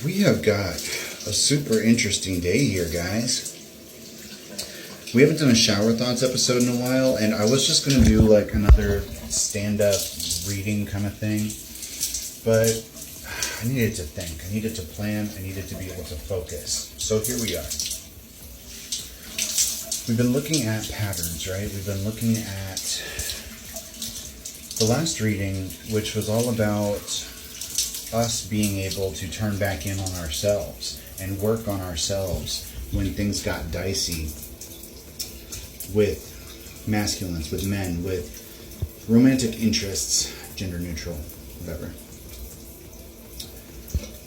We have got a super interesting day here, guys. We haven't done a shower thoughts episode in a while, and I was just going to do like another stand-up reading kind of thing, but I needed to think, I needed to plan, I needed to be able to focus. So here we are. We've been looking at patterns, right? We've been looking at the last reading, which was all about us being able to turn back in on ourselves and work on ourselves when things got dicey with masculines, with men, with romantic interests, gender neutral, whatever.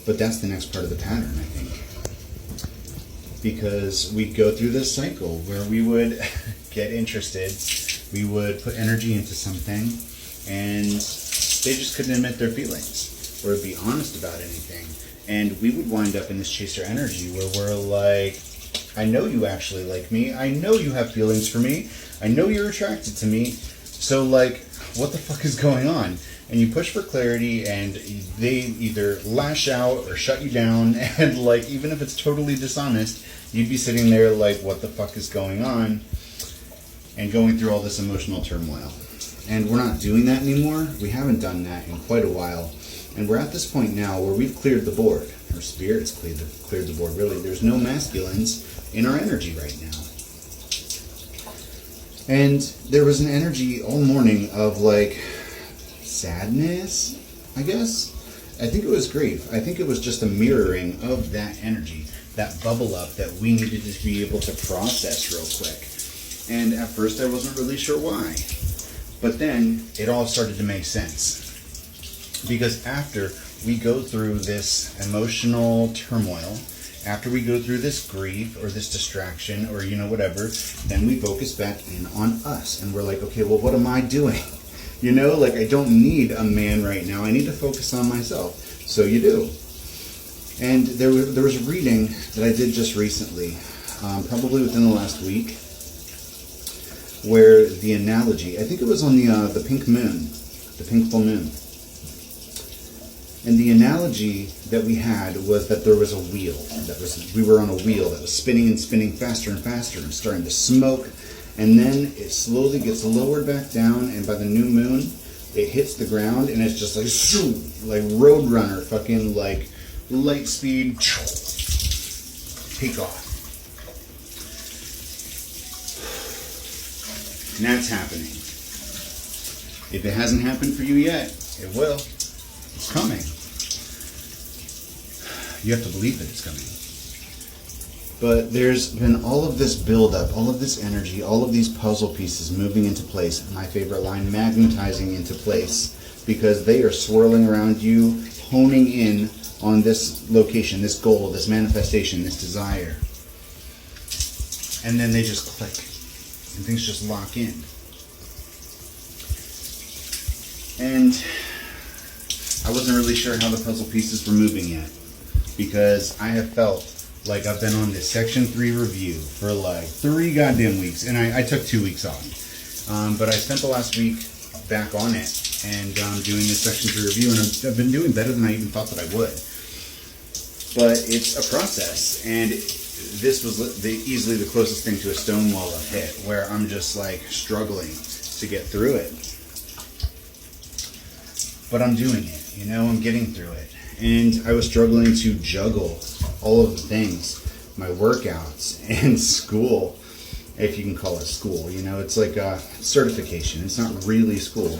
But that's the next part of the pattern, I think. Because we'd go through this cycle where we would get interested, we would put energy into something, and they just couldn't admit their feelings or be honest about anything. And we would wind up in this chaser energy where we're like, I know you actually like me. I know you have feelings for me. I know you're attracted to me. So, like, what the fuck is going on? And you push for clarity, and they either lash out or shut you down. And, like, even if it's totally dishonest, you'd be sitting there like, what the fuck is going on? And going through all this emotional turmoil. And we're not doing that anymore. We haven't done that in quite a while. And we're at this point now where we've cleared the board. Our spirit's cleared the board, really. There's no masculines in our energy right now. And there was an energy all morning of like sadness, I guess. I think it was grief. I think it was just a mirroring of that energy, that bubble up that we needed to be able to process real quick. And at first I wasn't really sure why. But then it all started to make sense. Because after we go through this emotional turmoil, after we go through this grief or this distraction or, you know, whatever, then we focus back in on us. And we're like, okay, well, what am I doing? You know, like, I don't need a man right now. I need to focus on myself. So you do. And there was a reading that I did just recently, probably within the last week, where the analogy, I think it was on the pink moon, the pink full moon. And the analogy that we had was that there was a wheel. We were on a wheel that was spinning and spinning faster and faster and starting to smoke. And then it slowly gets lowered back down, and by the new moon, it hits the ground, and it's just like, shoo, like Roadrunner, fucking like light speed, take off. And that's happening. If it hasn't happened for you yet, it will. It's coming. You have to believe that it's coming. But there's been all of this buildup, all of this energy, all of these puzzle pieces moving into place. My favorite line, magnetizing into place, because they are swirling around you, honing in on this location, this goal, this manifestation, this desire. And then they just click, and things just lock in. And I wasn't really sure how the puzzle pieces were moving yet, because I have felt like I've been on this Section 3 review for like 3 goddamn weeks, and I took 2 weeks off. But I spent the last week back on it and doing this Section 3 review, and I've been doing better than I even thought that I would. But it's a process, and this was easily the closest thing to a stone wall I've hit, where I'm just like struggling to get through it. But I'm doing it, you know, I'm getting through it. And I was struggling to juggle all of the things, my workouts and school, if you can call it school. You know, it's like a certification. It's not really school,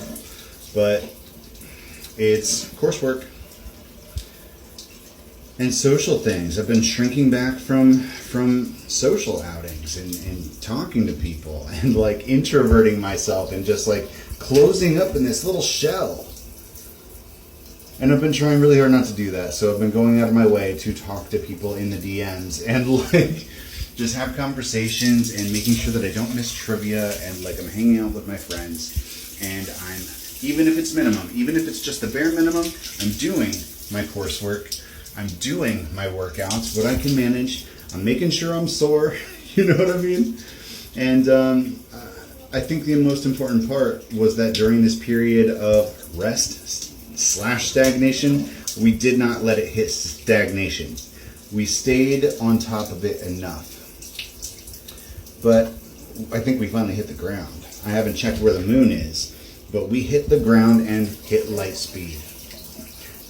but it's coursework. And social things. I've been shrinking back from social outings and talking to people and like introverting myself and just like closing up in this little shell. And I've been trying really hard not to do that. So I've been going out of my way to talk to people in the DMs and like just have conversations and making sure that I don't miss trivia and like I'm hanging out with my friends. And I'm, even if it's minimum, even if it's just the bare minimum, I'm doing my coursework. I'm doing my workouts, what I can manage. I'm making sure I'm sore. You know what I mean? And I think the most important part was that during this period of rest, slash stagnation, we did not let it hit stagnation. We stayed on top of it enough. But I think we finally hit the ground. I haven't checked where the moon is, but we hit the ground and hit light speed.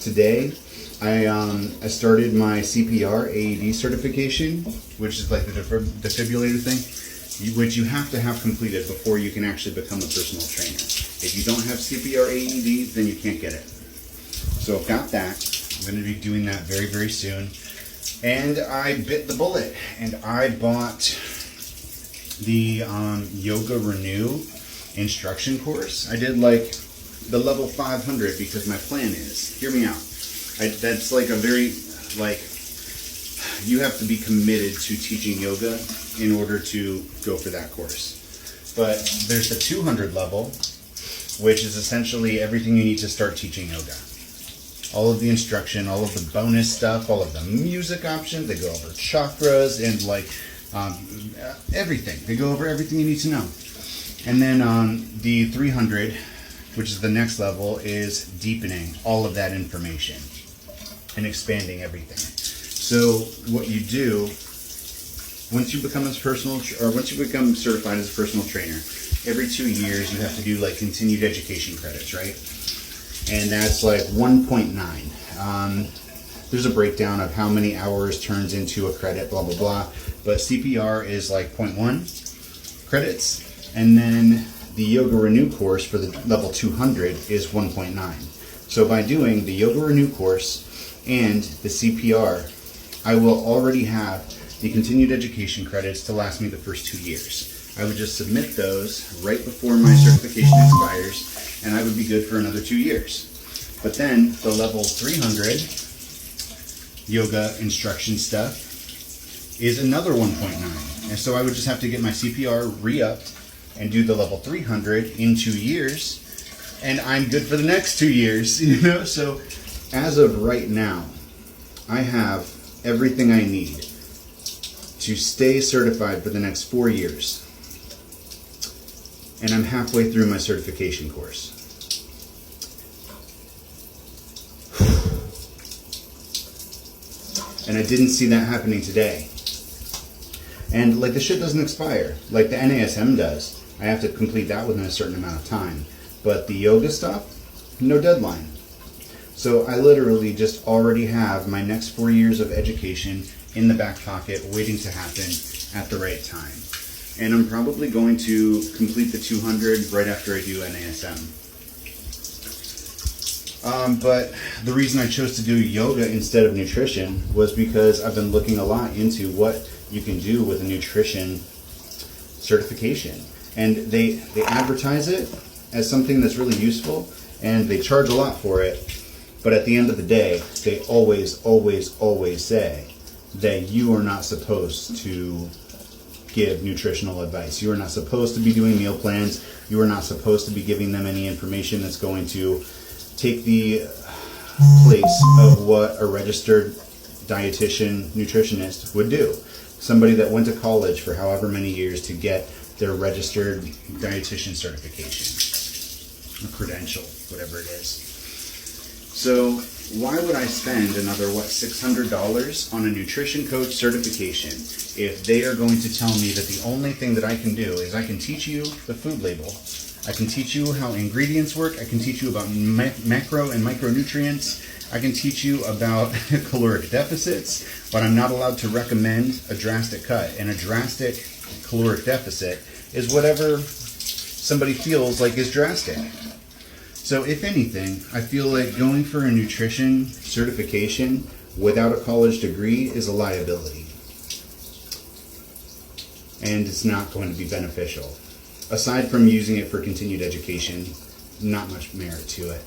Today, I started my CPR AED certification, which is like the defibrillator thing, which you have to have completed before you can actually become a personal trainer. If you don't have CPR AED, then you can't get it. So I've got that. I'm going to be doing that very, very soon. And I bit the bullet, and I bought the Yoga Renew instruction course. I did like the level 500 because my plan is, hear me out, that's like a very, like, you have to be committed to teaching yoga in order to go for that course. But there's the 200 level, which is essentially everything you need to start teaching yoga. All of the instruction, all of the bonus stuff, all of the music options, they go over chakras and like everything. They go over everything you need to know. And then the 300, which is the next level, is deepening all of that information and expanding everything. So what you do, once you become once you become certified as a personal trainer, every 2 years you have to do like continued education credits, right? And that's like 1.9. There's a breakdown of how many hours turns into a credit, blah, blah, blah. But CPR is like 0.1 credits. And then the Yoga Renew course for the level 200 is 1.9. So by doing the Yoga Renew course and the CPR, I will already have the continued education credits to last me the first 2 years. I would just submit those right before my certification expires, and I would be good for another 2 years. But then the level 300 yoga instruction stuff is another 1.9. And so I would just have to get my CPR re-upped and do the level 300 in 2 years, and I'm good for the next 2 years, you know? So as of right now, I have everything I need to stay certified for the next 4 years. And I'm halfway through my certification course. And I didn't see that happening today. And like the shit doesn't expire, like the NASM does. I have to complete that within a certain amount of time. But the yoga stuff, no deadline. So I literally just already have my next 4 years of education in the back pocket waiting to happen at the right time. And I'm probably going to complete the 200 right after I do NASM. But the reason I chose to do yoga instead of nutrition was because I've been looking a lot into what you can do with a nutrition certification. And they advertise it as something that's really useful, and they charge a lot for it. But at the end of the day, they always, always, always say that you are not supposed to give nutritional advice. You are not supposed to be doing meal plans. You are not supposed to be giving them any information that's going to take the place of what a registered dietitian nutritionist would do. Somebody that went to college for however many years to get their registered dietitian certification, a credential, whatever it is. So why would I spend another, $600 on a nutrition coach certification if they are going to tell me that the only thing that I can do is I can teach you the food label, I can teach you how ingredients work, I can teach you about macro and micronutrients, I can teach you about caloric deficits, but I'm not allowed to recommend a drastic cut. And a drastic caloric deficit is whatever somebody feels like is drastic. So if anything, I feel like going for a nutrition certification without a college degree is a liability. And it's not going to be beneficial. Aside from using it for continued education, not much merit to it.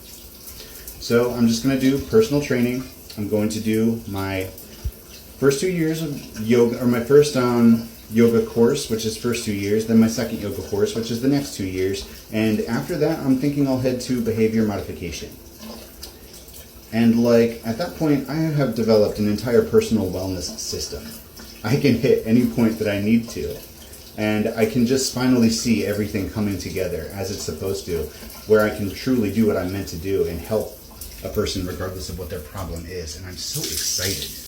So I'm just going to do personal training. I'm going to do my first 2 years of yoga, or my first yoga course, which is first 2 years, then my second yoga course, which is the next 2 years, and after that I'm thinking I'll head to behavior modification. And like at that point I have developed an entire personal wellness system. I can hit any point that I need to, and I can just finally see everything coming together as it's supposed to, where I can truly do what I'm meant to do and help a person regardless of what their problem is. And I'm so excited.